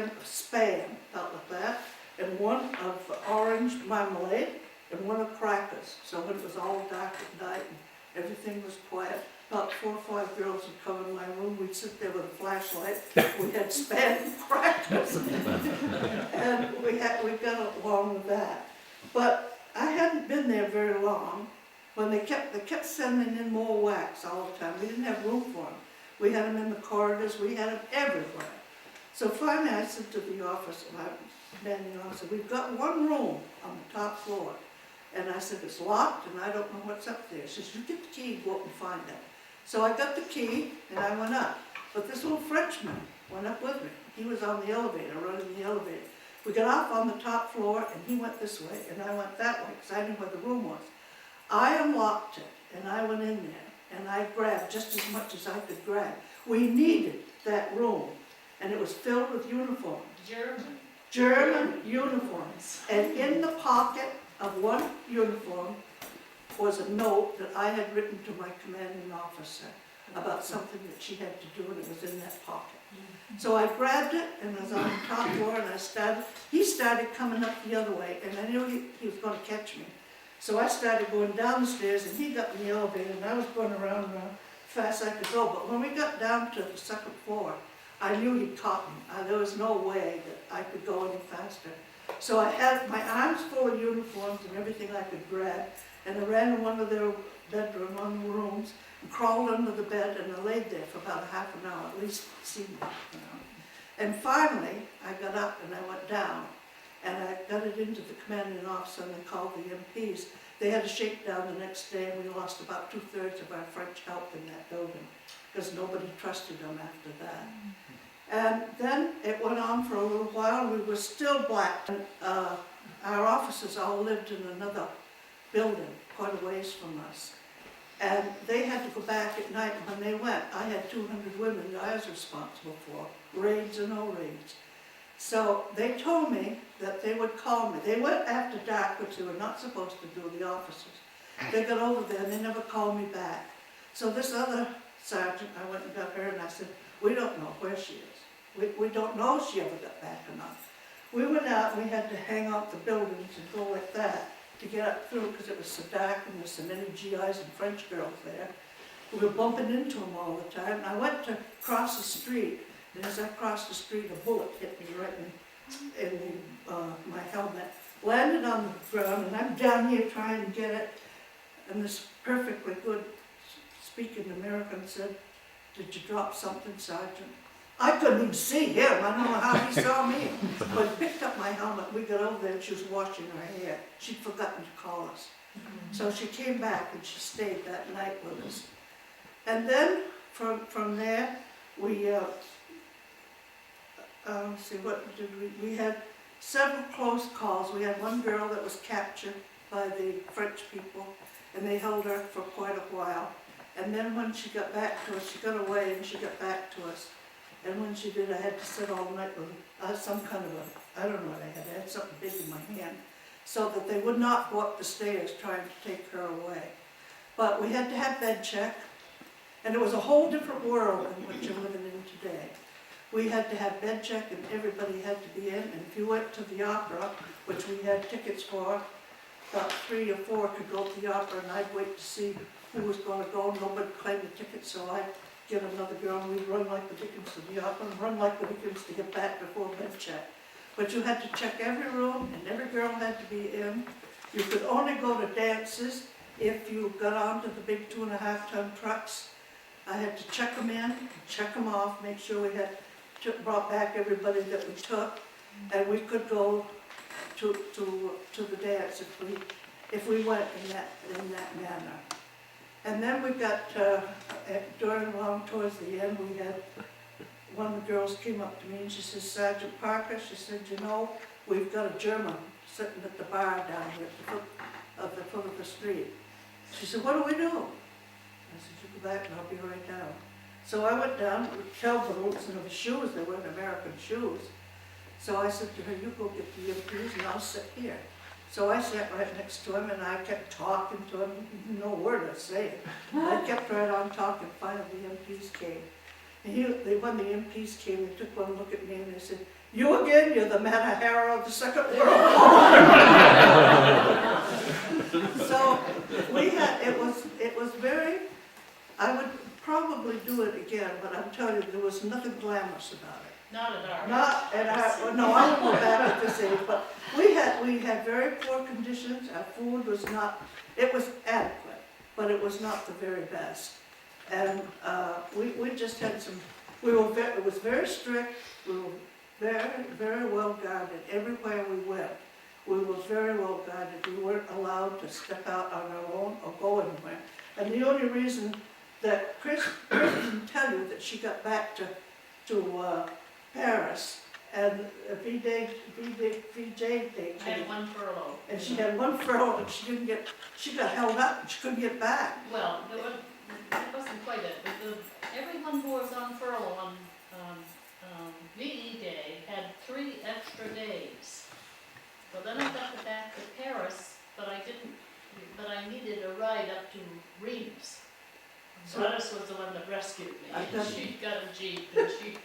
of Spam, out like that, and one of orange marmalade, and one of crackers. So when it was all dark at night and everything was quiet, about 4 or 5 girls would come in my room. We'd sit there with a flashlight. We had Spam and crackers, and we got along with that. But I hadn't been there very long when they kept sending in more wax all the time. We didn't have room for them. We had them in the corridors. We had them everywhere. So finally, I said to the office, and I'm standing on, I said, we've got one room on the top floor. And I said, it's locked, and I don't know what's up there. She says, you get the key and go up and find it. So I got the key, and I went up. But this little Frenchman went up with me. He was on the elevator, running the elevator. We got off on the top floor, and he went this way, and I went that way, because I knew where the room was. I unlocked it, and I went in there, and I grabbed just as much as I could grab. We needed that room, and it was filled with uniforms. German uniforms. And in the pocket of one uniform was a note that I had written to my commanding officer about something that she had to do, and it was in that pocket. So I grabbed it, and I was on the top floor, and he started coming up the other way, and I knew he was going to catch me. So I started going down the stairs, and he got in the elevator, and I was going around fast as I could go. But when we got down to the second floor, I knew he'd caught me. There was no way that I could go any faster. So I had my arms full of uniforms and everything I could grab, and I ran in one of their bedroom, one of the rooms, and crawled under the bed, and I laid there for about a half an hour, at least it seemed like an hour. And finally, I got up and I went down, and I got it into the commanding officer, and they called the Emhs. They had a shakedown the next day, and we lost about 2/3 of our French help in that building, because nobody trusted them after that. And then it went on for a little while. We were still black. And, our officers all lived in another building quite a ways from us. And they had to go back at night. When they went, I had 200 women that I was responsible for, raids or no raids. So they told me that they would call me. They went after dark, which they were not supposed to do, the officers. They got over there and they never called me back. So this other sergeant, I went and got her, and I said, we don't know where she is. We don't know if she ever got back or not. We went out and we had to hang out the buildings and go like that to get up through, because it was so dark and there's so many GIs and French girls there. We were bumping into them all the time. And I went to cross the street, and as I crossed the street, a bullet hit me right in my helmet, landed on the ground, and I'm down here trying to get it. And this perfectly good speaking American said, did you drop something, Sergeant? I couldn't even see him. I don't know how he saw me. But he picked up my helmet. We got over there, and she was washing her hair. She'd forgotten to call us. So she came back, and she stayed that night with us. And then from there, we, let's see, what did we had several close calls. We had one girl that was captured by the French people, and they held her for quite a while. And then when she got back to us, she got away and she got back to us. And when she did, I had to sit all night with some kind of I don't know what I had something big in my hand, so that they would not go up the stairs trying to take her away. But we had to have bed check, and it was a whole different world than what you're living in today. We had to have bed check, and everybody had to be in, and if you went to the opera, which we had tickets for, about 3 or 4 could go to the opera, and I'd wait to see who was going to go. Nobody claimed the ticket, so I get another girl, and we'd run like the dickens to the up and run like the dickens to get back before bed check. But you had to check every room, and every girl had to be in. You could only go to dances if you got onto the big 2.5-ton trucks. I had to check them in, check them off, make sure we had brought back everybody that we took, and we could go to the dance if we went in that manner. And then we got towards the end, we had one of the girls came up to me and she says, "Sergeant Parker," she said, "you know, we've got a German sitting at the bar down here at the foot of the street." She said, "What do we do?" I said, "You go back and I'll be right down." So I went down with shell boots and the shoes, they weren't American shoes. So I said to her, "You go get the earpiece and I'll sit here." So I sat right next to him and I kept talking to him, no word I say. I kept right on talking, finally the MPs came. And when the MPs came, they took one look at me and they said, "You again? You're the Manahara of the Second World War." So we had, it was very, I would probably do it again, but I'm telling you, there was nothing glamorous about it. Not at our. Not at our, no, I won't go back at this age, but we had very poor conditions. Our food was not, it was adequate, but it was not the very best. And we just had some, it was very strict, we were very, very well guarded. Everywhere we went, we were very well guarded. We weren't allowed to step out on our own or go anywhere. And the only reason that Chris didn't tell you that she got back to Paris, and VJ they Had came, one furlough. and she had one furlough, and she got held up, and she couldn't get back. Well, it wasn't quite it. Everyone who was on furlough on VE Day had 3 extra days. So then I got back to Paris, but I needed a ride up to Reims. So Gladys was the one that rescued me. She got a Jeep and she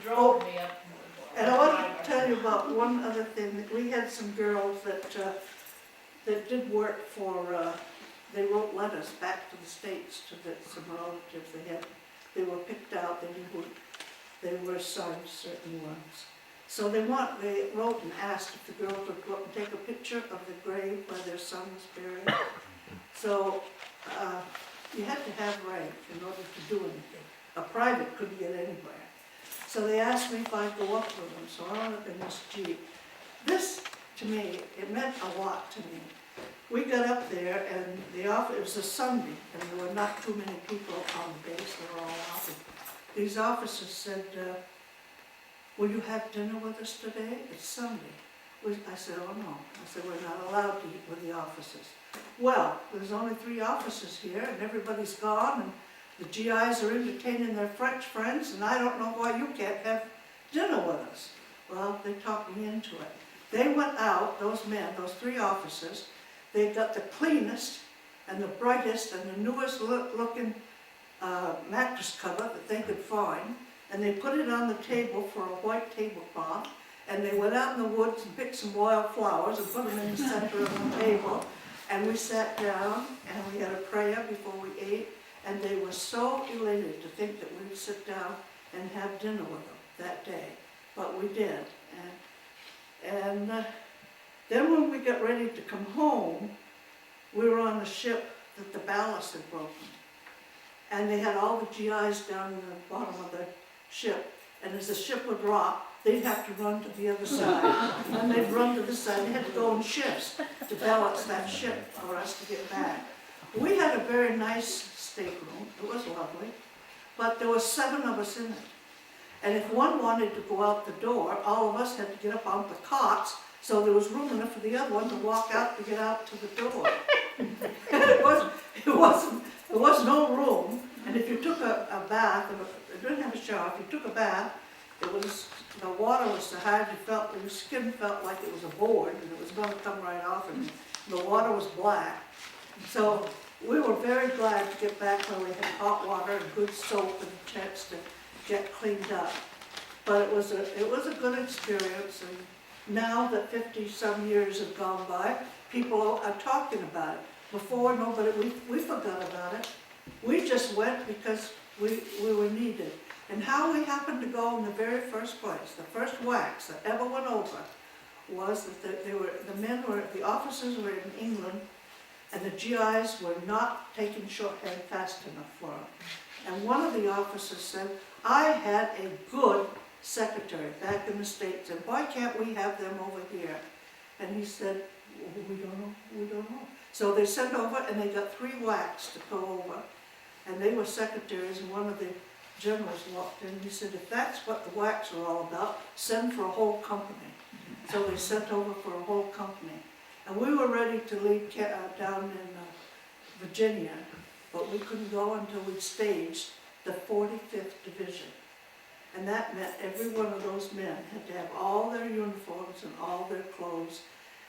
drove me up. And I want to tell you about one other thing, that we had some girls that did work for, they wrote letters back to the States to some relatives they were picked out, they were assigned certain ones. So they wrote and asked if the girls would go up and take a picture of the grave where their son was buried. So you had to have rank in order to do anything. A private couldn't get anywhere. So they asked me if I'd go up with them, so I went up in this Jeep. This, to me, it meant a lot to me. We got up there and it was a Sunday, and there were not too many people on the base, they were all out. These officers said, "Will you have dinner with us today? It's Sunday." I said, "Oh no." I said, "We're not allowed to eat with the officers." Well, there's only 3 officers here and everybody's gone and the GIs are entertaining their French friends and I don't know why you can't have dinner with us. Well, they talked me into it. They went out, those men, those 3 officers, they got the cleanest and the brightest and the newest looking mattress cover that they could find, and they put it on the table for a white tablecloth, and they went out in the woods and picked some wild flowers and put them in the center of the table, and we sat down and we had a prayer before we ate, and they were so elated to think that we'd sit down and have dinner with them that day, but we did. And then when we got ready to come home, we were on a ship that the ballast had broken. And they had all the GIs down in the bottom of the ship. And as the ship would rock, they'd have to run to the other side. And they'd run to this side. They had to go in shifts to balance that ship for us to get back. We had a very nice stateroom. It was lovely. But there were 7 of us in it. And if one wanted to go out the door, all of us had to get up on the cots, so there was room enough for the other one to walk out to get out to the door. There was no room, and if you took a bath, it didn't have a shower, if you took a bath, the water was so hard your skin felt like it was a board, and it was going to come right off, and the water was black. So we were very glad to get back when we had hot water and good soap and a chance to get cleaned up. But it was a good experience, and now that 50-some years have gone by, people are talking about it. Before, nobody, we forgot about it. We just went because we were needed. And how we happened to go in the very first place, the first wax that ever went over, was that the officers were in England, and the GIs were not taking shorthand fast enough for them. And one of the officers said, I had a good secretary back in the States, and why can't we have them over here? And he said, well, we don't know. So they sent over, and they got 3 whacks to go over, and they were secretaries, and one of the generals walked in, and he said, if that's what the whacks are all about, send for a whole company. So they sent over for a whole company. And we were ready to leave down in Virginia, but we couldn't go until we'd staged the 45th Division. And that meant every one of those men had to have all their uniforms and all their clothes,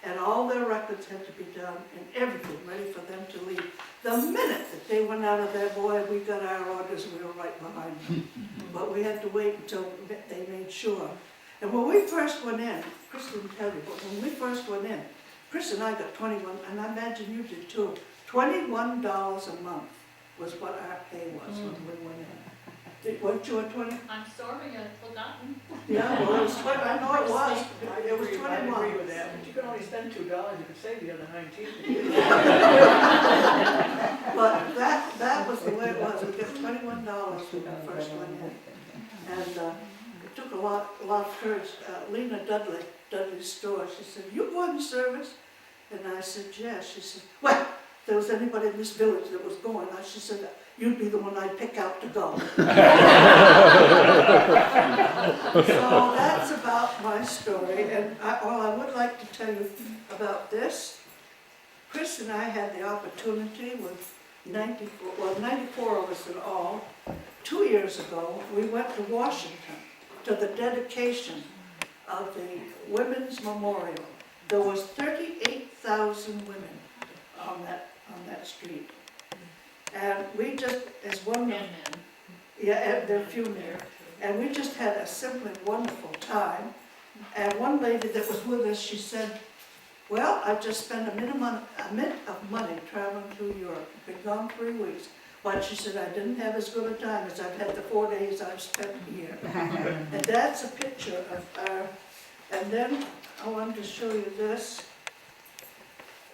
and all their records had to be done, and everything ready for them to leave. The minute that they went out of there, boy, we got our orders, and we were right behind them. But we had to wait until they made sure. And when we first went in, Chris didn't tell you, but when we first went in, Chris and I got 21, and I imagine you did too, $21 a month was what our pay was when we went in. Weren't you at 20? I'm sorry, I've forgotten. Yeah, well, it was 20, I know it was. It was 21. I agree with that, but you can only spend $2, you can save the other 19. But that was the way it was. We got $21 when we first went in. And it took a lot of courage. Lena Dudley's store, she said, you go in the service? And I said, yes. She said, well, if there was anybody in this village that was going, she said, you'd be the one I'd pick out to go. So that's about my story. And I would like to tell you about this. Chris and I had the opportunity with 94 of us in all. 2 years ago, we went to Washington to the dedication of the Women's Memorial. There was 38,000 women on that street. And we just, as one man, yeah, there are few men, and we just had a simply wonderful time. And one lady that was with us, she said, well, I've just spent a mint of money traveling through Europe. Been gone 3 weeks. But she said, I didn't have as good a time as I've had the 4 days I've spent here. And that's a picture of our, and then I wanted to show you this.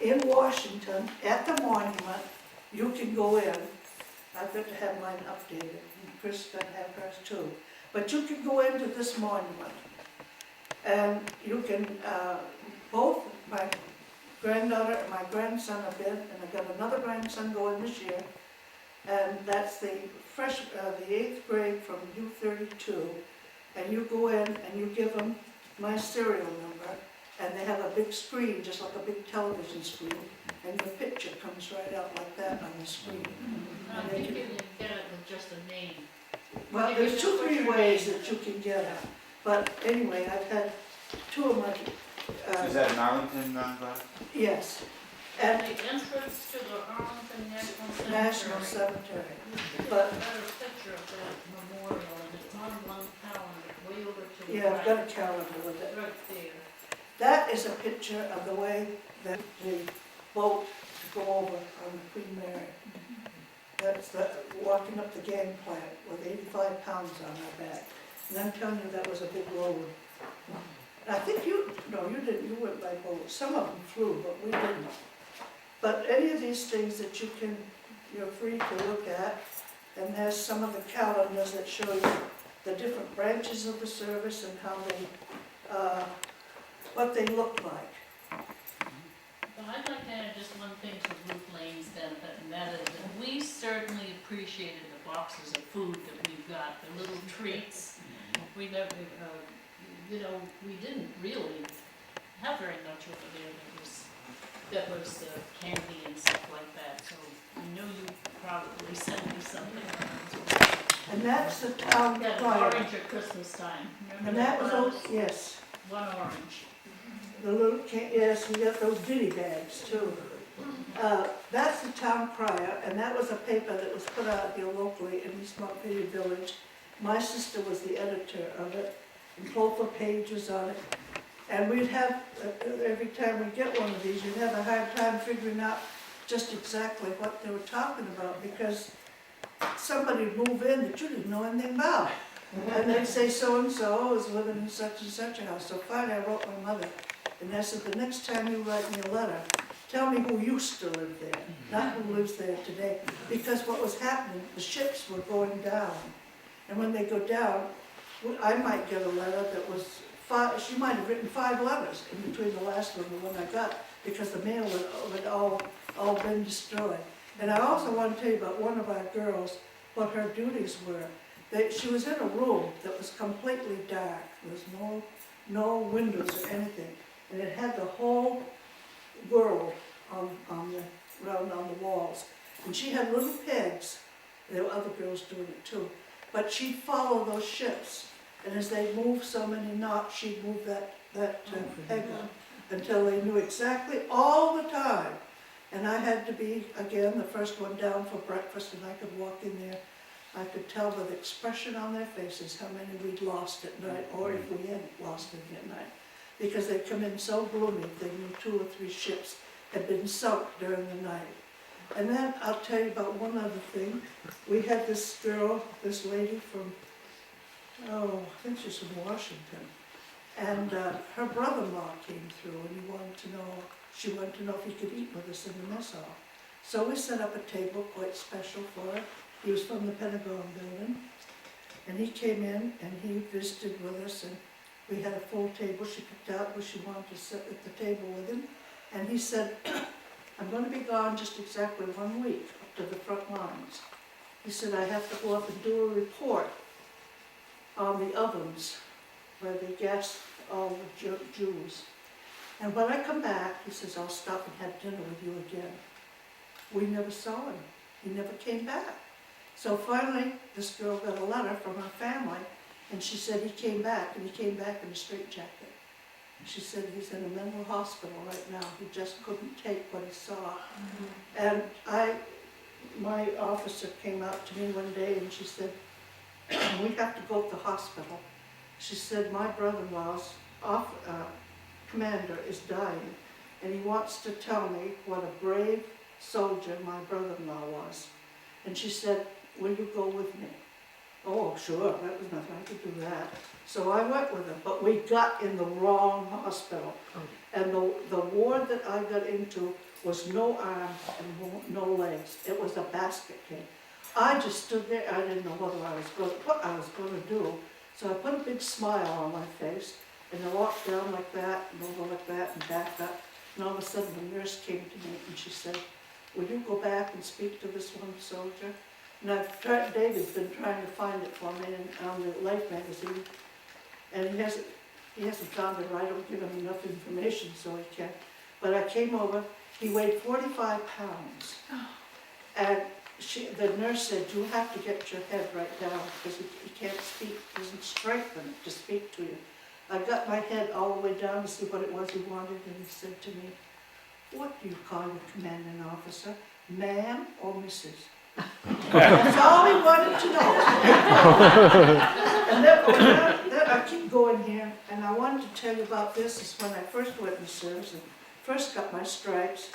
In Washington, at the monument, you can go in. I've got to have mine updated, and Chris got to have hers too. But you can go into this monument, and you can, both my granddaughter and my grandson have been, and I've got another grandson going this year, and that's the 8th grade from U32, and you go in and you give them my serial number, and they have a big screen, just like a big television screen, and your picture comes right out like that on the screen. I think you can get it with just a name. Well, there's 2-3 ways that you can get it, but anyway, I've had 2 of my, Is that in Arlington, Gladys? yes, The and entrance to the Arlington National National Cemetery. Cemetery. But a better picture of that memorial, and it's on one calendar, way over to the Yeah, I've got a right. calendar with it. Right there. That is a picture of the way that the boat to go over on the Queen Mary. That's walking up the gangplank with 85 pounds on our back. And I'm telling you, that was a big road. I think you didn't, you went by boat. Some of them flew, but we didn't. But any of these things that you're free to look at, and there's some of the calendars that show you the different branches of the service and how they, what they look like. Well, I'd like to add just one thing to Ruth Lane's benefit, and that is that we certainly appreciated the boxes of food that we've got, the little treats. We never, we didn't really have very much over there that was candy and stuff like that, so I know you probably sent me something. And that's the town We got an choir. orange at Christmas time. Remember And that was, Gladys? yes, One orange. the little, yes, we got those ditty bags too. That's the town crier, and that was a paper that was put out here locally in East Montpelier Village. My sister was the editor of it, and Clover Page was on it. And we'd have, every time we get one of these, you'd have a hard time figuring out just exactly what they were talking about, because somebody move in that you didn't know anything about. And they'd say so-and-so is living in such and such a house. So finally I wrote my mother, and I said, the next time you write me a letter, tell me who used to live there, not who lives there today. Because what was happening, the ships were going down. And when they go down, I might get a letter that was she might have written 5 letters in between the last one and the one I got, because the mail had all been destroyed. And I also want to tell you about one of our girls, what her duties were. She was in a room that was completely dark. There was no windows or anything. And it had the whole world around on the walls. And she had little pegs. There were other girls doing it too. But she'd follow those ships. And as they moved so many knots, she'd move that peg up until they knew exactly all the time. And I had to be, again, the first one down for breakfast, and I could walk in there. I could tell by the expression on their faces how many we'd lost at night, or if we hadn't lost any at night. Because they'd come in so gloomy, they knew 2 or 3 ships had been sunk during the night. And then I'll tell you about one other thing. We had this girl, this lady from, I think she's from Washington. And her brother-in-law came through, and she wanted to know if he could eat with us in the mess hall. So we set up a table quite special for her. He was from the Pentagon building. And he came in and he visited with us, and we had a full table. She picked out where she wanted to sit at the table with him. And he said, I'm going to be gone just exactly 1 week up to the front lines. He said, I have to go up and do a report on the ovens where they gassed all the Jews. And when I come back, he says, I'll stop and have dinner with you again. We never saw him. He never came back. So finally, this girl got a letter from her family, and she said he came back, and he came back in a straitjacket. She said he's in a mental hospital right now. He just couldn't take what he saw. And my officer came out to me one day, and she said, we have to go to the hospital. She said, my brother-in-law's commander is dying, and he wants to tell me what a brave soldier my brother-in-law was. And she said, will you go with me? Oh, sure, that was nothing, I could do that. So I went with him, but we got in the wrong hospital. And the ward that I got into was no arms and no legs. It was a basket case. I just stood there, I didn't know what I was going to do. So I put a big smile on my face, and I walked down like that, and over like that, and back up. And all of a sudden the nurse came to me, and she said, will you go back and speak to this one soldier? And David's been trying to find it for me on the Life magazine, and he hasn't found it, or I don't give him enough information so he can. But I came over, he weighed 45 pounds. And the nurse said, you have to get your head right down, because he can't speak, he doesn't strengthen it to speak to you. I got my head all the way down to see what it was he wanted, and he said to me, what do you call your commanding officer, ma'am or Mrs.? That's all he wanted to know. And then I keep going here, and I wanted to tell you about this. Is when I first went in service and first got my stripes,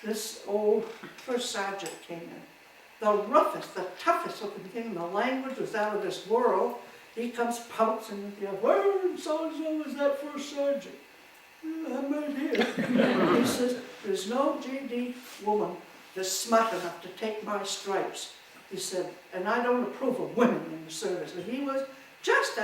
this old first sergeant came in. The roughest, the toughest looking thing, the language was out of this world. He comes pouncing with you, where so-and-so is that first sergeant? I'm right here. He says, there's no GD woman that's smart enough to take my stripes. He said, and I don't approve of women in the service. And he was just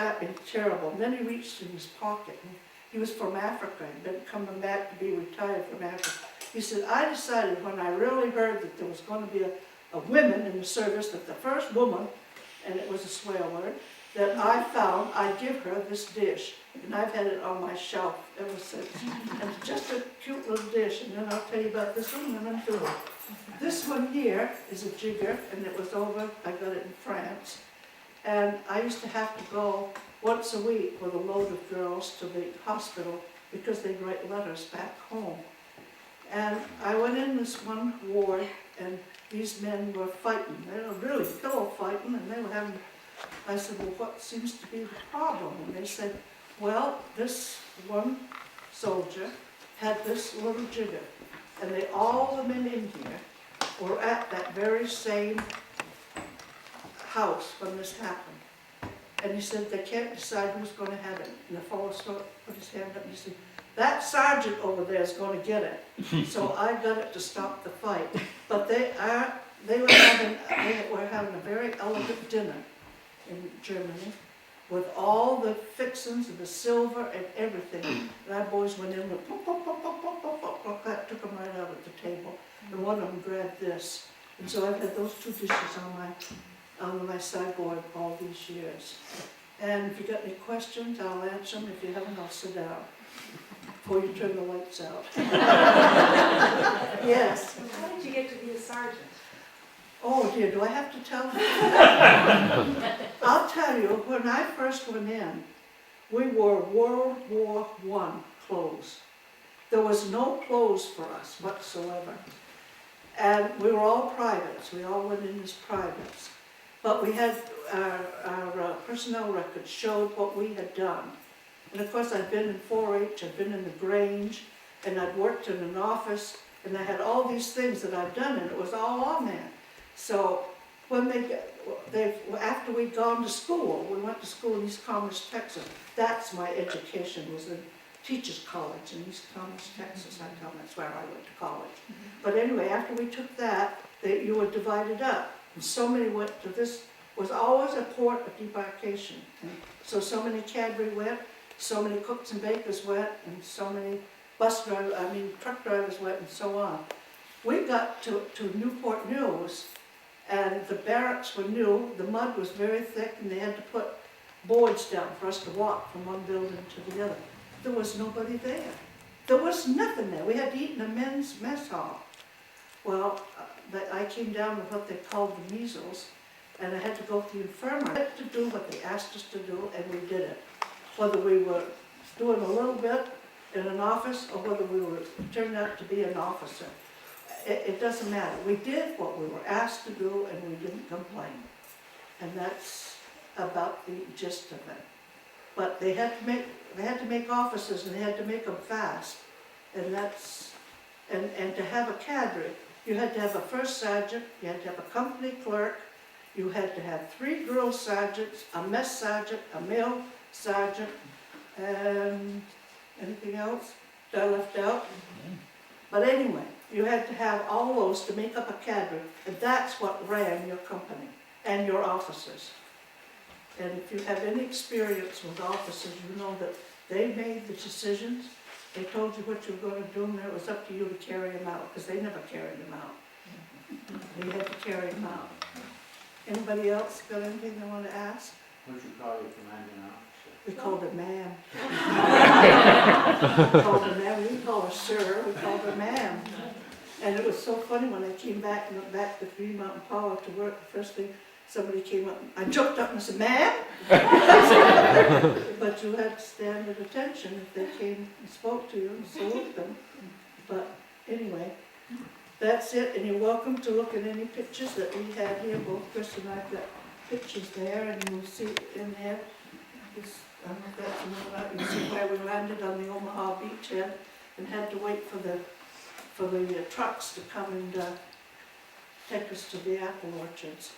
terrible. And then he reached in his pocket. And he was from Africa. He'd been coming back to be retired from Africa. He said, I decided when I really heard that there was going to be a women in the service, that the first woman, and it was a swear word, that I found, I'd give her this dish. And I've had it on my shelf ever since. And it's just a cute little dish. And then I'll tell you about this one, and I'm through. This one here is a jigger, and it was over, I got it in France. And I used to have to go once a week with a load of girls to the hospital because they'd write letters back home. And I went in this one ward, and these men were fighting. They were really pillow fighting, and they were having, I said, well, what seems to be the problem? And they said, well, this one soldier had this little jigger, and all the men in here were at that very same house when this happened. And he said, they can't decide who's gonna have it. And the fellow put his hand up and he said, that sergeant over there is gonna get it. So I got it to stop the fight. But they were having a very elegant dinner in Germany with all the fixings and the silver and everything. And our boys went in with pop, pop, pop, pop, pop, pop, pop, pop, that took them right out at the table. And one of them grabbed this. And so I've had those two dishes on my sideboard all these years. And if you got any questions, I'll answer them. If you haven't, I'll sit down before you turn the lights out. Yes. How did you get to be a sergeant? Oh dear, do I have to tell you? I'll tell you, when I first went in, we wore World War I clothes. There was no clothes for us whatsoever. And we were all privates. We all went in as privates. But we had our personnel records showed what we had done. And of course, I'd been in 4-H, I'd been in the Grange, and I'd worked in an office, and I had all these things that I'd done, and it was all on there. So when after we'd gone to school, we went to school in East Commerce, Texas. That's my education, was in Teachers College in East Commerce, Texas. I tell them that's where I went to college. But anyway, after we took that, you were divided up. And so many went to this, was always a port of debarkation. And so many Cadbury went, so many cooks and bakers went, and so many truck drivers went, and so on. We got to Newport News, and the barracks were new, the mud was very thick, and they had to put boards down for us to walk from one building to the other. There was nobody there. There was nothing there. We had to eat in a men's mess hall. Well, I came down with what they called the measles, and I had to go to the infirmary. I had to do what they asked us to do, and we did it. Whether we were doing a little bit in an office, or whether we were turned out to be an officer. It doesn't matter. We did what we were asked to do, and we didn't complain. And that's about the gist of it. But they had to make officers, and they had to make them fast. And and to have a cadre, you had to have a first sergeant, you had to have a company clerk, you had to have 3 drill sergeants, a mess sergeant, a male sergeant, and anything else that I left out? But anyway, you had to have all those to make up a cadre, and that's what ran your company and your officers. And if you have any experience with officers, you know that they made the decisions, they told you what you were going to do, and it was up to you to carry them out, because they never carried them out. You had to carry them out. Anybody else got anything they want to ask? What you call your commanding officer? We called her ma'am. We called her ma'am. We didn't call her sir, we called her ma'am. And it was so funny when I came back and went back to Green Mountain Power to work, the first thing, somebody came up, I jumped up and said, ma'am? But you had to stand at attention if they came and spoke to you and salute them. But anyway, that's it, and you're welcome to look at any pictures that we have here. Both Chris and I've got pictures there, and you'll see in there. I don't know if that's another, you see where we landed on the Omaha beachhead and had to wait for the trucks to come and take us to the apple orchards.